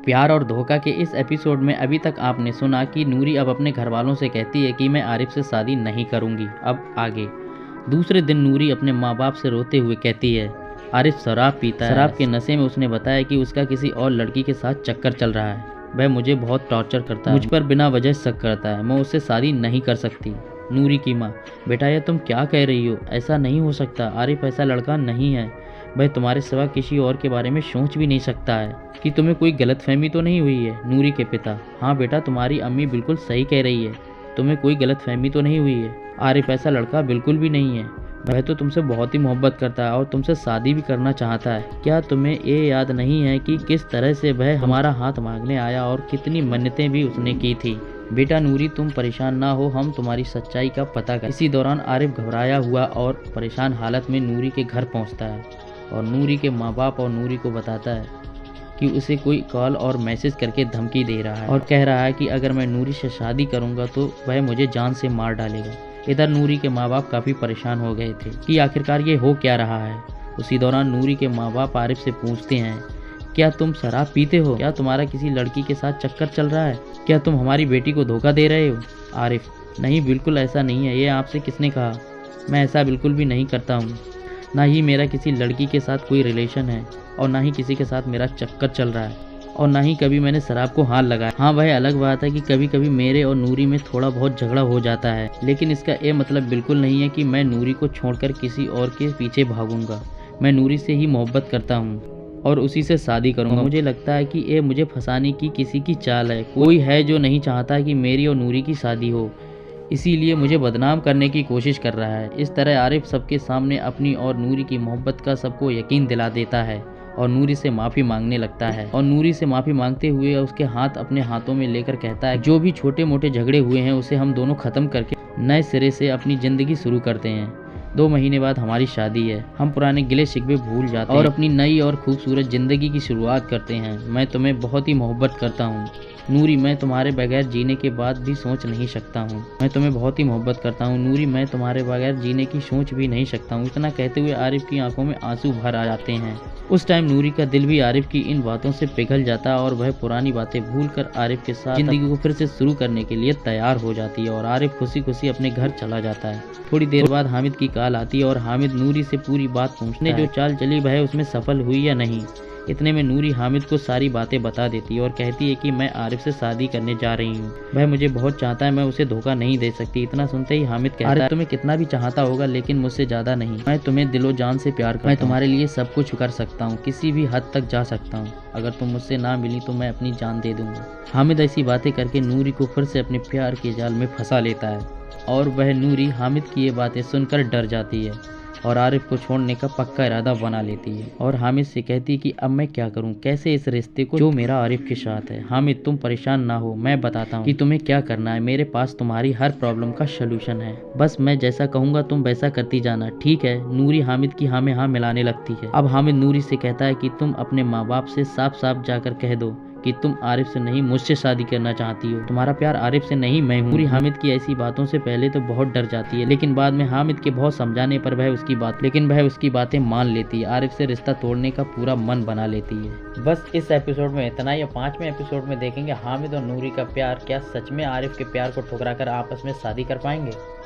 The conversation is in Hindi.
प्यार और धोखा के इस एपिसोड में अभी तक आपने सुना कि नूरी अब अपने घर वालों से कहती है कि मैं आरिफ से शादी नहीं करूंगी। अब आगे दूसरे दिन नूरी अपने माँ बाप से रोते हुए कहती है आरिफ शराब पीता है। शराब के नशे में उसने बताया कि उसका किसी और लड़की के साथ चक्कर चल रहा है। वह मुझे बहुत टॉर्चर करता है, मुझ पर बिना वजह शक करता है, मैं उससे शादी नहीं कर सकती। नूरी की माँ, बेटा ये तुम क्या कह रही हो, ऐसा नहीं हो सकता। आरिफ ऐसा लड़का नहीं है, वह तुम्हारे सिवा किसी और के बारे में सोच भी नहीं सकता है। कि तुम्हें कोई गलतफहमी तो नहीं हुई है? नूरी के पिता, हाँ बेटा तुम्हारी अम्मी बिल्कुल सही कह रही है, तुम्हें कोई गलतफहमी तो नहीं हुई है। आरिफ ऐसा लड़का बिल्कुल भी नहीं है, वह तो तुमसे बहुत ही मोहब्बत करता है और तुमसे शादी भी करना चाहता है। क्या तुम्हें ये याद नहीं है कि किस तरह से वह हमारा हाथ मांगने आया और कितनी मन्नतें भी उसने की थी? बेटा नूरी तुम परेशान ना हो, हम तुम्हारी सच्चाई का पता कर। इसी दौरान आरिफ घबराया हुआ और परेशान हालत में नूरी के घर पहुंचता है और नूरी के माँ बाप और नूरी को बताता है कि उसे कोई कॉल और मैसेज करके धमकी दे रहा है और कह रहा है कि अगर मैं नूरी से शादी करूंगा तो वह मुझे जान से मार डालेगा। इधर नूरी के माँ बाप काफ़ी परेशान हो गए थे कि आखिरकार ये हो क्या रहा है। उसी दौरान नूरी के माँ बाप आरिफ से पूछते हैं क्या तुम शराब पीते हो? क्या तुम्हारा किसी लड़की के साथ चक्कर चल रहा है? क्या तुम हमारी बेटी को धोखा दे रहे हो? आरिफ, नहीं बिल्कुल ऐसा नहीं है, ये आपसे किसने कहा? मैं ऐसा बिल्कुल भी नहीं करता हूँ, ना ही मेरा किसी लड़की के साथ कोई रिलेशन है और ना ही किसी के साथ मेरा चक्कर चल रहा है और ना ही कभी मैंने शराब को हाथ लगाया। हाँ वह अलग बात है कि कभी कभी मेरे और नूरी में थोड़ा बहुत झगड़ा हो जाता है, लेकिन इसका ये मतलब बिल्कुल नहीं है कि मैं नूरी को छोड़कर किसी और के पीछे भागूंगा। मैं नूरी से ही मोहब्बत करता हूँ और उसी से शादी करूंगा। मुझे लगता है कि ये मुझे फंसाने की किसी की चाल है। कोई है जो नहीं चाहता कि मेरी और नूरी की शादी हो, इसीलिए मुझे बदनाम करने की कोशिश कर रहा है। इस तरह आरिफ सबके सामने अपनी और नूरी की मोहब्बत का सबको यकीन दिला देता है और नूरी से माफ़ी मांगने लगता है और नूरी से माफ़ी मांगते हुए उसके हाथ अपने हाथों में लेकर कहता है जो भी छोटे मोटे झगड़े हुए हैं उसे हम दोनों ख़त्म करके नए सिरे से अपनी ज़िंदगी शुरू करते हैं। 2 महीने बाद हमारी शादी है, हम पुराने गिले शिकवे भूल जाते हैं और अपनी नई और खूबसूरत ज़िंदगी की शुरुआत करते हैं। मैं तुम्हें बहुत ही मोहब्बत करता हूँ नूरी, मैं तुम्हारे बगैर जीने के बाद भी सोच नहीं सकता हूँ। मैं तुम्हें बहुत ही मोहब्बत करता हूँ नूरी, मैं तुम्हारे बगैर जीने की सोच भी नहीं सकता हूँ। इतना कहते हुए आरिफ की आंखों में आंसू भर आ जाते हैं। उस टाइम नूरी का दिल भी आरिफ की इन बातों से पिघल जाता है और वह पुरानी बातें भूलकर आरिफ के साथ जिंदगी को फिर से शुरू करने के लिए तैयार हो जाती है और आरिफ खुशी खुशी अपने घर चला जाता है। थोड़ी देर बाद हामिद की कॉल आती है और हामिद नूरी से पूरी बात पूछने जो चाल चली वह उसमें सफल हुई या नहीं। इतने में नूरी हामिद को सारी बातें बता देती है और कहती है कि मैं आरिफ से शादी करने जा रही हूँ, वह मुझे बहुत चाहता है, मैं उसे धोखा नहीं दे सकती। इतना सुनते ही हामिद कहता है तुम्हें कितना भी चाहता होगा लेकिन मुझसे ज्यादा नहीं। मैं तुम्हें दिलो जान से प्यार करता हूँ, मैं तुम्हारे लिए सब कुछ कर सकता हूँ, किसी भी हद तक जा सकता हूँ। अगर तुम मुझसे ना मिली तो मैं अपनी जान दे दूंगा। हामिद ऐसी बातें करके नूरी को फिर से अपने प्यार के जाल में फंसा लेता है और वह नूरी हामिद की ये बातें सुनकर डर जाती है और आरिफ को छोड़ने का पक्का इरादा बना लेती है और हामिद से कहती है कि अब मैं क्या करूं, कैसे इस रिश्ते को जो मेरा आरिफ के साथ है। हामिद तुम परेशान ना हो, मैं बताता हूं कि तुम्हें क्या करना है, मेरे पास तुम्हारी हर प्रॉब्लम का सलूशन है, बस मैं जैसा कहूंगा तुम वैसा करती जाना, ठीक है? नूरी हामिद की हाँ में हाँ मिलाने लगती है। अब हामिद नूरी से कहता है कि तुम अपने माँ बाप से साफ साफ जाकर कह दो कि तुम आरिफ से नहीं मुझसे शादी करना चाहती हो, तुम्हारा प्यार आरिफ से नहीं मैं हूँ। नूरी हामिद की ऐसी बातों से पहले तो बहुत डर जाती है, लेकिन बाद में हामिद के बहुत समझाने पर वह उसकी बातें मान लेती है। आरिफ से रिश्ता तोड़ने का पूरा मन बना लेती है। बस इस एपिसोड में इतना ही। 5वें एपिसोड में देखेंगे हामिद और नूरी का प्यार क्या सच में आरिफ के प्यार को ठुकरा कर आपस में शादी कर पाएंगे।